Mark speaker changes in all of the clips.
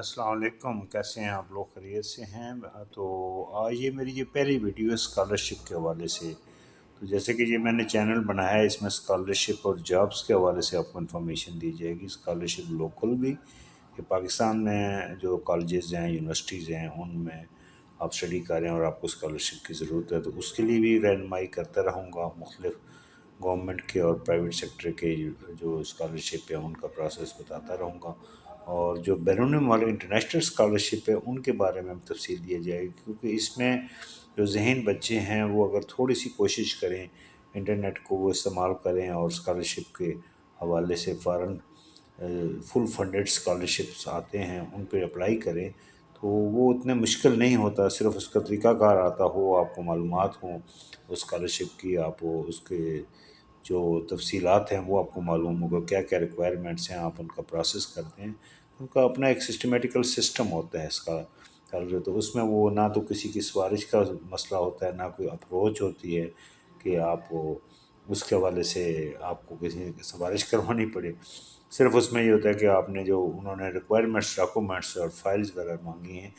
Speaker 1: السلام علیکم، کیسے ہیں آپ لوگ؟ خیریت سے ہیں؟ تو آج یہ میری پہلی ویڈیو ہے اسکالرشپ کے حوالے سے۔ تو جیسے کہ یہ میں نے چینل بنایا ہے، اس میں اسکالرشپ اور جابس کے حوالے سے آپ کو انفارمیشن دی جائے گی۔ اسکالرشپ لوکل بھی کہ پاکستان میں جو کالجز ہیں، یونیورسٹیز ہیں، ان میں آپ اسٹڈی کر رہے ہیں اور آپ کو اسکالرشپ کی ضرورت ہے، تو اس کے لیے بھی رہنمائی کرتا رہوں گا۔ مختلف گورنمنٹ کے اور پرائیویٹ سیکٹر کے جو اسکالرشپ ہے ان کا پروسیس بتاتا رہوں گا، اور جو بیرون ملک انٹرنیشنل اسکالرشپ ہے ان کے بارے میں تفصیل دیا جائے گی، کیونکہ اس میں جو ذہین بچے ہیں وہ اگر تھوڑی سی کوشش کریں، انٹرنیٹ کو وہ استعمال کریں اور اسکالرشپ کے حوالے سے فوراً فل فنڈڈ اسکالرشپس آتے ہیں ان پہ اپلائی کریں، تو وہ اتنے مشکل نہیں ہوتا۔ صرف اس کا طریقہ کار آتا ہو، آپ کو معلومات ہوں اسکالرشپ کی، آپ وہ اس کے جو تفصیلات ہیں وہ آپ کو معلوم ہوگا، کیا کیا ریکوائرمنٹس ہیں، آپ ان کا پروسیس کرتے ہیں۔ ان کا اپنا ایک سسٹمیٹیکل سسٹم ہوتا ہے اس کا، تو اس میں وہ نہ تو کسی کی سفارش کا مسئلہ ہوتا ہے، نہ کوئی اپروچ ہوتی ہے کہ آپ اس کے حوالے سے آپ کو کسی کی سفارش کروانی پڑے۔ صرف اس میں یہ ہوتا ہے کہ آپ نے جو انہوں نے ریکوائرمنٹس، ڈاکومنٹس اور فائلز وغیرہ مانگی ہیں،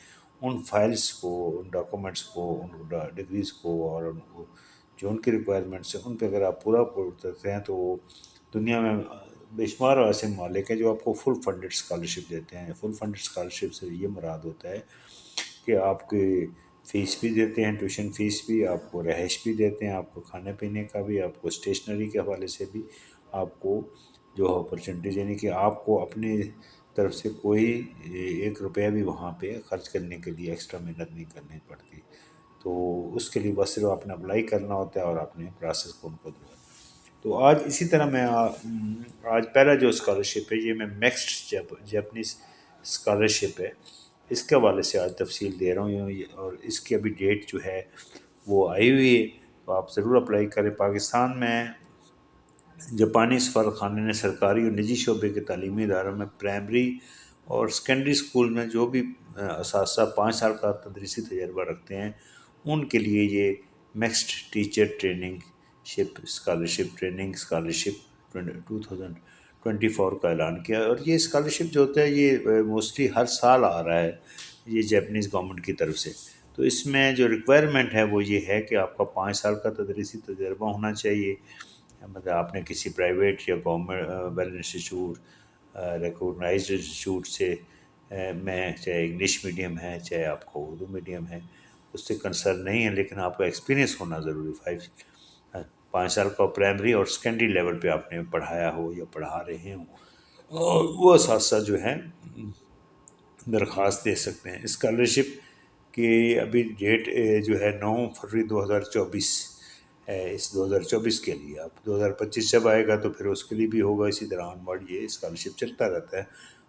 Speaker 1: ان فائلز کو، ان ڈاکومنٹس کو، ان ڈگریز کو اور ان کو جو ان کی ریکوائرمنٹس ہیں ان پہ اگر آپ پورا اترتے ہیں تو دنیا میں بے شمار ایسے ممالک ہیں جو آپ کو فل فنڈڈ اسکالرشپ دیتے ہیں۔ فل فنڈڈ اسکالرشپ سے یہ مراد ہوتا ہے کہ آپ کی فیس بھی دیتے ہیں، ٹیوشن فیس بھی، آپ کو رہائش بھی دیتے ہیں، آپ کو کھانے پینے کا بھی، آپ کو اسٹیشنری کے حوالے سے بھی، آپ کو جو اپرچونیٹیز، یعنی کہ آپ کو اپنی طرف سے کوئی ایک روپیہ بھی وہاں پہ خرچ کرنے کے لیے ایکسٹرا محنت نہیں کرنی پڑتی۔ تو اس کے لیے بس صرف آپ نے اپلائی کرنا ہوتا ہے اور اپنے پروسیس کو ان کو دیا۔ تو آج اسی طرح میں آج پہلا جو اسکالرشپ ہے یہ میں میکسڈ جیپنیز اسکالرشپ ہے، اس کے حوالے سے آج تفصیل دے رہا ہوں، اور اس کی ابھی ڈیٹ جو ہے وہ آئی ہوئی ہے، تو آپ ضرور اپلائی کریں۔ پاکستان میں جاپانی سفارتخانے نے سرکاری اور نجی شعبے کے تعلیمی اداروں میں پرائمری اور سیکنڈری اسکول میں جو بھی اساتذہ 5 سال کا تدریسی تجربہ رکھتے ہیں ان کے لیے یہ میکسڈ ٹیچر ٹریننگ شپ اسکالرشپ، ٹریننگ اسکالرشپ 2024 کا اعلان کیا۔ اور یہ اسکالرشپ جو ہوتا ہے یہ موسٹلی ہر سال آ رہا ہے یہ جاپنیز گورنمنٹ کی طرف سے۔ تو اس میں جو ریکوائرمنٹ ہے وہ یہ ہے کہ آپ کا 5 سال کا تدریسی تجربہ ہونا چاہیے، مطلب آپ نے کسی پرائیویٹ یا government well institute, recognised institute سے میں، چاہے انگلش میڈیم ہے چاہے آپ کو اردو میڈیم ہے، اس سے کنسرن نہیں ہے، لیکن آپ کا ایکسپیرینس ہونا ضروری۔ 5 سال کا پرائمری اور سیکنڈری لیول پہ آپ نے پڑھایا ہو یا پڑھا رہے ہوں، اور وہ اساتذہ جو ہیں درخواست دے سکتے ہیں۔ اسکالرشپ کی ابھی ڈیٹ جو ہے 9 فروری 2024 ہے، اس 2024 کے لیے۔ اب 2025 جب آئے گا تو پھر اس کے لیے بھی ہوگا اسی طرح آن ورڈ، یہ اسکالرشپ چلتا رہتا ہے،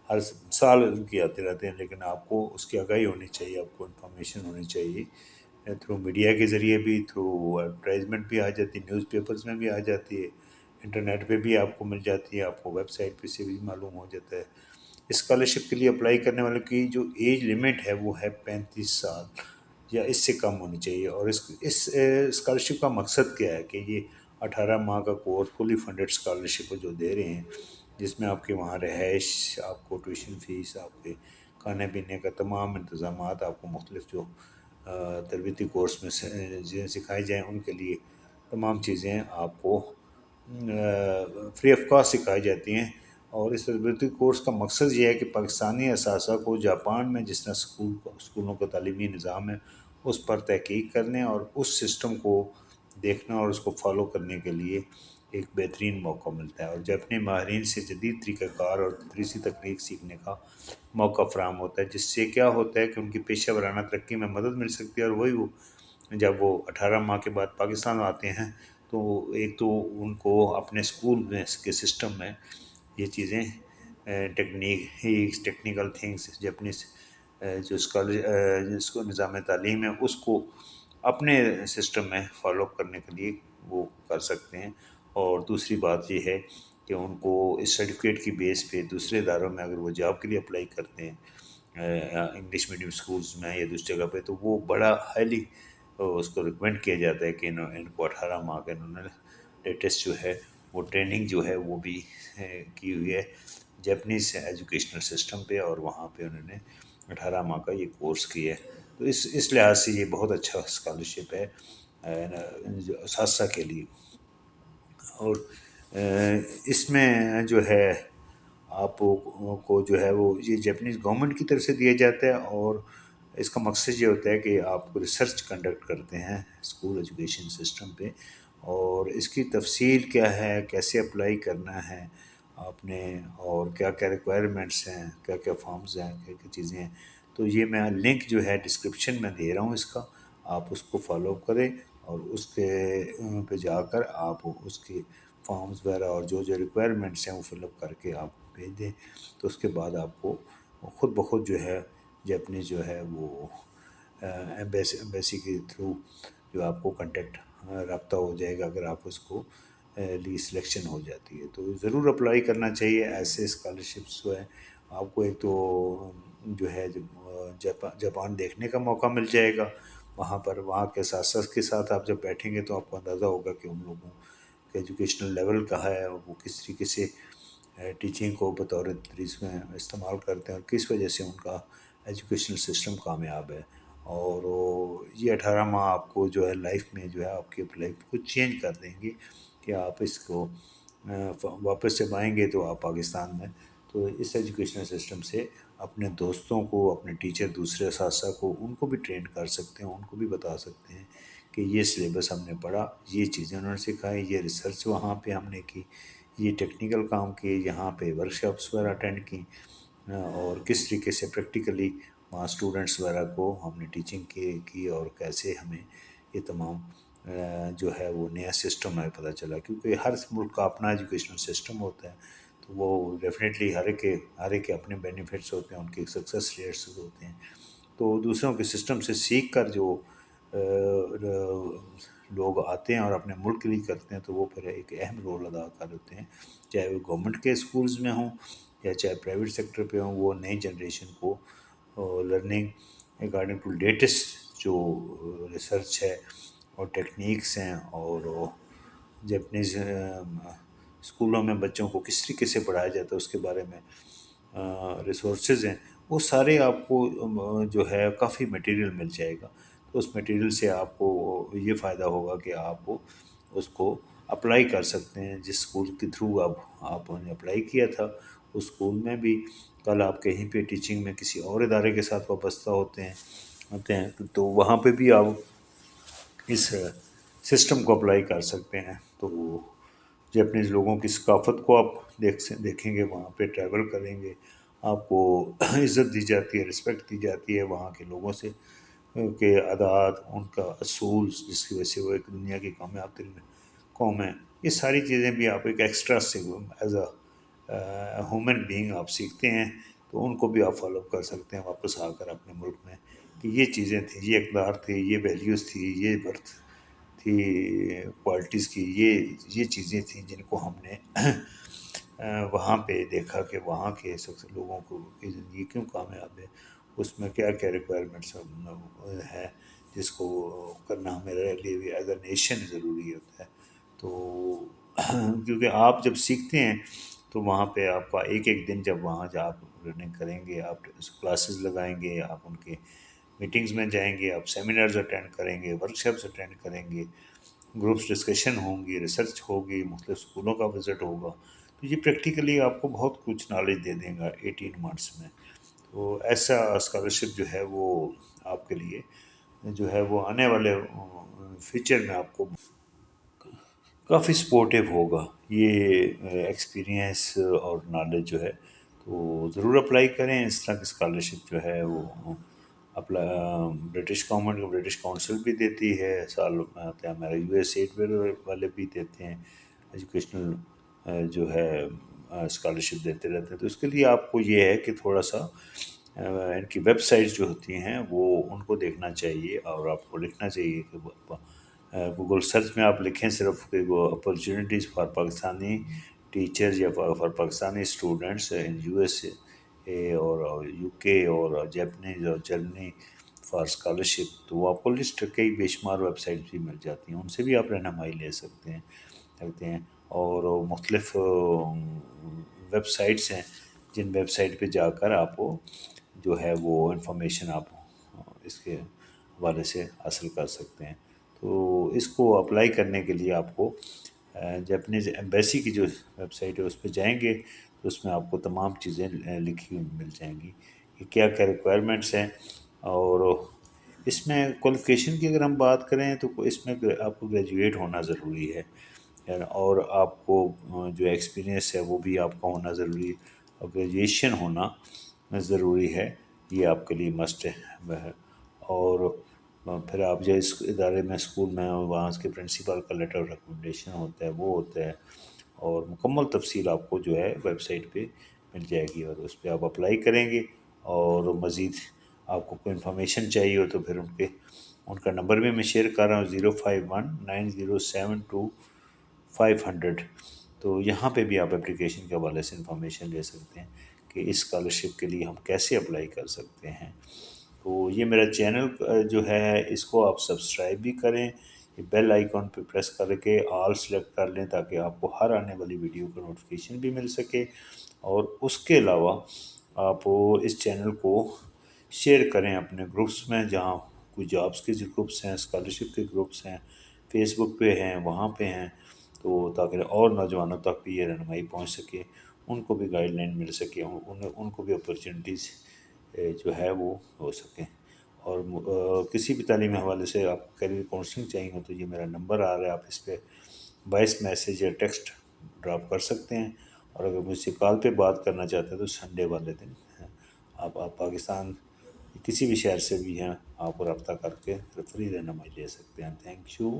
Speaker 1: ہر سال ان کی آتے رہتے ہیں، لیکن آپ کو اس کی آگاہی ہونی چاہیے، آپ کو انفارمیشن ہونی چاہیے، تھرو میڈیا کے ذریعے بھی، تھرو ایڈورٹائزمنٹ بھی آ جاتی ہے، نیوز پیپرز میں بھی آ جاتی ہے، انٹرنیٹ پہ بھی آپ کو مل جاتی ہے، آپ کو ویب سائٹ پہ سے بھی معلوم ہو جاتا ہے۔ اسکالرشپ کے لیے اپلائی کرنے والوں کی جو ایج لمٹ ہے وہ ہے 35 سال یا اس سے کم ہونی چاہیے۔ اور اس اسکالرشپ کا مقصد کیا ہے کہ یہ 18 ماہ کا کورس فلی فنڈڈ اسکالرشپ جو دے رہے ہیں، جس میں آپ کے وہاں رہائش، آپ کو ٹیوشن فیس، آپ کے کھانے پینے کا تمام انتظامات، آپ کو مختلف جو تربیتی کورس میں سکھائی جائیں ان کے لیے تمام چیزیں آپ کو فری آف کاسٹ سکھائی جاتی ہیں۔ اور اس تربیتی کورس کا مقصد یہ ہے کہ پاکستانی اساتذہ کو جاپان میں جس طرح اسکولوں کا تعلیمی نظام ہے اس پر تحقیق کرنے اور اس سسٹم کو دیکھنا اور اس کو فالو کرنے کے لیے ایک بہترین موقع ملتا ہے، اور جاپانی ماہرین سے جدید طریقہ کار اور تدریسی تکنیک سیکھنے کا موقع فراہم ہوتا ہے، جس سے کیا ہوتا ہے کہ ان کی پیشہ ورانہ ترقی میں مدد مل سکتی ہے۔ اور وہی وہ جب وہ 18 ماہ کے بعد پاکستان آتے ہیں تو ایک تو ان کو اپنے اسکول میں اس کے سسٹم میں یہ چیزیں ٹیکنیکل تھنگس جاپنیز جو جس کو نظام تعلیم ہے اس کو اپنے سسٹم میں فالو کرنے کے لیے وہ کر سکتے ہیں۔ اور دوسری بات یہ ہے کہ ان کو اس سرٹیفکیٹ کی بیس پہ دوسرے اداروں میں اگر وہ جاب کے لیے اپلائی کرتے ہیں انگلش میڈیم اسکولز میں یا دوسری جگہ پہ، تو وہ بڑا ہائیلی اس کو ریکمینڈ کیا جاتا ہے کہ ان کو 18 ماہ کا انہوں نے لیٹسٹ جو ہے وہ ٹریننگ جو ہے وہ بھی کی ہوئی ہے، جیپنیز ایجوکیشنل سسٹم پہ، اور وہاں پہ انہوں نے 18 ماہ کا یہ کورس کیا ہے۔ تو اس لحاظ سے یہ بہت اچھا اسکالرشپ ہے جو اساتذہ کے لیے۔ اور اس میں جو ہے آپ کو جو ہے وہ یہ جیپنیز گورنمنٹ کی طرف سے دیا جاتا ہے، اور اس کا مقصد یہ ہوتا ہے کہ آپ کو ریسرچ کنڈکٹ کرتے ہیں اسکول ایجوکیشن سسٹم پہ، اور اس کی تفصیل کیا ہے، کیسے اپلائی کرنا ہے آپ نے، اور کیا کیا ریکوائرمنٹس ہیں، کیا کیا فارمز ہیں، کیا کیا چیزیں ہیں۔ تو یہ میں لنک جو ہے ڈسکرپشن میں دے رہا ہوں اس کا، آپ اس کو فالو اپ کریں، اور اس کے پہ جا کر آپ اس کی فارمز وغیرہ اور جو جو ریکوائرمنٹس ہیں وہ فل اپ کر کے آپ بھیج دیں۔ تو اس کے بعد آپ کو خود بخود جو ہے جیپنیز جو ہے وہ ایمبیسی کے تھرو جو آپ کو کنٹیکٹ رابطہ ہو جائے گا اگر آپ اس کو لی سلیکشن ہو جاتی ہے۔ تو ضرور اپلائی کرنا چاہیے ایسے اسکالرشپس جو ہے۔ آپ کو ایک تو جو ہے جاپان دیکھنے کا موقع مل جائے گا وہاں پر، وہاں کے اساتذہ کے ساتھ آپ جب بیٹھیں گے تو آپ کو اندازہ ہوگا کہ ان لوگوں کا ایجوکیشنل لیول کہاں ہے، اور وہ کس طریقے سے ٹیچنگ کو بطور تدریس میں استعمال کرتے ہیں، اور کس وجہ سے ان کا ایجوکیشنل سسٹم کامیاب ہے۔ اور یہ 18 ماہ آپ کو جو ہے لائف میں جو ہے آپ کی لائف کو چینج کر دیں گے، کہ آپ اس کو واپس جب آئیں گے تو آپ پاکستان میں تو اس ایجوکیشنل سسٹم سے اپنے دوستوں کو، اپنے ٹیچر دوسرے اساتذہ کو، ان کو بھی ٹرین کر سکتے ہیں، ان کو بھی بتا سکتے ہیں کہ یہ سلیبس ہم نے پڑھا، یہ چیزیں انہوں نے سکھائی، یہ ریسرچ وہاں پہ ہم نے کی، یہ ٹیکنیکل کام کیے، یہاں پہ ورکشاپس وغیرہ اٹینڈ کی، اور کس طریقے سے پریکٹیکلی وہاں اسٹوڈنٹس وغیرہ کو ہم نے ٹیچنگ کی، اور کیسے ہمیں یہ تمام جو ہے وہ نیا سسٹم ہے پتہ چلا، کیونکہ ہر ملک کا اپنا ایجوکیشنل سسٹم ہوتا ہے۔ تو وہ ڈیفینیٹلی ہر ایک کے اپنے بینیفٹس ہوتے ہیں، ان کے سکسیس ریٹس ہوتے ہیں۔ تو دوسروں کے سسٹم سے سیکھ کر جو لوگ آتے ہیں اور اپنے ملک کے لیے کرتے ہیں، تو وہ پھر ایک اہم رول ادا کرتے ہیں، چاہے وہ گورنمنٹ کے اسکولز میں ہوں یا چاہے پرائیویٹ سیکٹر پہ ہوں۔ وہ نئی جنریشن کو لرننگ اکارڈنگ ٹو لیٹسٹ جو ریسرچ ہے اور ٹیکنیکس ہیں، اور جیپنیز اسکولوں میں بچوں کو کس طریقے سے پڑھایا جاتا ہے اس کے بارے میں ریسورسز ہیں، وہ سارے آپ کو جو ہے کافی مٹیریل مل جائے گا۔ تو اس مٹیریل سے آپ کو یہ فائدہ ہوگا کہ آپ اس کو اپلائی کر سکتے ہیں، جس اسکول کے تھرو آپ نے اپلائی کیا تھا اس اسکول میں بھی کل آپ کہیں پہ ٹیچنگ میں کسی اور ادارے کے ساتھ وابستہ ہوتے ہیں تو وہاں پہ بھی آپ اس سسٹم کو اپلائی کر سکتے ہیں۔ تو جیپنیز لوگوں کی ثقافت کو آپ دیکھیں گے، وہاں پہ ٹریول کریں گے، آپ کو عزت دی جاتی ہے، رسپیکٹ دی جاتی ہے وہاں کے لوگوں سے، کے عادات، ان کا اصول، جس کی وجہ سے وہ ایک دنیا کی کامیاب ترین قوم ہے۔ یہ ساری چیزیں بھی آپ ایک ایکسٹرا سے ایز اے ہیومن بینگ آپ سیکھتے ہیں، تو ان کو بھی آپ فالو کر سکتے ہیں واپس آ کر اپنے ملک میں، کہ یہ چیزیں تھیں، یہ اقدار تھے، یہ ویلیوز تھی، یہ برتھ تھی کوالٹیز کی، یہ چیزیں تھیں جن کو ہم نے وہاں پہ دیکھا کہ وہاں کے لوگوں کی زندگی کیوں کامیاب ہے، اس میں کیا کیا ریکوائرمنٹس ہے جس کو کرنا ہمارے لیے بھی ایز اے نیشن ضروری ہوتا ہے۔ تو کیونکہ آپ جب سیکھتے ہیں تو وہاں پہ آپ کا ایک ایک دن جب وہاں جا آپ لرننگ کریں گے، آپ کلاسز لگائیں گے، آپ ان کے میٹنگز میں جائیں گے، آپ سیمینرز اٹینڈ کریں گے، ورکشاپس اٹینڈ کریں گے، گروپس ڈسکشن ہوں گی، ریسرچ ہوگی، مختلف اسکولوں کا وزٹ ہوگا، تو یہ پریکٹیکلی آپ کو بہت کچھ نالج دے دیں گا 18 منتھس میں۔ تو ایسا اسکالرشپ جو ہے وہ آپ کے لیے جو ہے وہ آنے والے فیوچر میں آپ کو کافی سپورٹیو ہوگا، یہ ایکسپیرینس اور نالج جو ہے۔ تو ضرور اپلائی کریں، اس طرح کی اسکالرشپ جو ہے وہ برٹش گورنمنٹ، برٹش کونسل بھی دیتی ہے، سال میں آتا ہے ہمارے یو ایس ایڈ والے بھی دیتے ہیں ایجوکیشنل جو ہے اسکالرشپ دیتے رہتے ہیں۔ تو اس کے لیے آپ کو یہ ہے کہ تھوڑا سا ان کی ویب سائٹس جو ہوتی ہیں وہ ان کو دیکھنا چاہیے، اور آپ کو لکھنا چاہیے کہ گوگل سرچ میں آپ لکھیں صرف کہ وہ اپرچونیٹیز فار پاکستانی ٹیچرز یا for Pakistani students in U S A اور یو کے اور جیپنیز اور جرمنی فار اسکالرشپ، تو وہ آپ کو لسٹ کئی بے شمار ویب سائٹس بھی مل جاتی ہیں، ان سے بھی آپ رہنمائی لے سکتے ہیں۔ اور مختلف ویب سائٹس ہیں جن ویب سائٹ پہ جا کر آپ کو جو ہے وہ انفارمیشن آپ اس کے حوالے سے حاصل کر سکتے ہیں۔ تو اس کو اپلائی کرنے کے لیے آپ کو جیپنیز ایمبیسی کی جو ویب سائٹ ہے اس پہ جائیں گے تو اس میں آپ کو تمام چیزیں لکھی ہوئی مل جائیں گی کہ کیا کیا ریکوائرمنٹس ہیں۔ اور اس میں کوالیفیکیشن کی اگر ہم بات کریں تو اس میں آپ کو گریجویٹ ہونا ضروری ہے، اور آپ کو جو ایکسپیرینس ہے وہ بھی آپ کا ہونا ضروری ہے، اور گریجویشن ہونا ضروری ہے، یہ آپ کے لیے مسٹ ہے۔ اور پھر آپ جو اس ادارے میں اسکول میں وہاں کے پرنسپل کا لیٹر آف ریکمنڈیشن ہوتا ہے وہ ہوتا ہے، اور مکمل تفصیل آپ کو جو ہے ویب سائٹ پہ مل جائے گی، اور اس پہ آپ اپلائی کریں گے۔ اور مزید آپ کو کوئی انفارمیشن چاہیے ہو تو پھر ان کا نمبر بھی میں شیئر کر رہا ہوں 0519072 500۔ تو یہاں پہ بھی آپ اپلیکیشن کے حوالے سے انفارمیشن لے سکتے ہیں کہ اس اسکالرشپ کے لیے ہم کیسے اپلائی کر سکتے ہیں۔ تو یہ میرا چینل جو ہے اس کو آپ سبسکرائب بھی کریں، یہ بیل آئیکن پہ پریس کر کے آل سلیکٹ کر لیں تاکہ آپ کو ہر آنے والی ویڈیو کا نوٹیفیکیشن بھی مل سکے۔ اور اس کے علاوہ آپ اس چینل کو شیئر کریں اپنے گروپس میں، جہاں کوئی جابس کے جو گروپس ہیں، اسکالرشپ کے گروپس ہیں، فیس بک پہ ہیں، وہاں پہ ہیں، تو تاکہ اور نوجوانوں تک بھی یہ رہنمائی پہنچ سکے، ان کو بھی گائیڈ لائن مل سکے، ان کو بھی اپرچونیٹیز جو ہے وہ ہو سکیں۔ اور کسی بھی تعلیمی حوالے سے آپ کیریئر کاؤنسلنگ چاہیے ہو تو یہ میرا نمبر آ رہا ہے، آپ اس پہ وائس میسیج یا ٹیکسٹ ڈراپ کر سکتے ہیں۔ اور اگر مجھ سے کال پہ بات کرنا چاہتے ہیں تو سنڈے والے دن آپ پاکستان کسی بھی شہر سے بھی ہیں، آپ رابطہ کر کے فری رہنمائی لے سکتے ہیں۔ Thank you.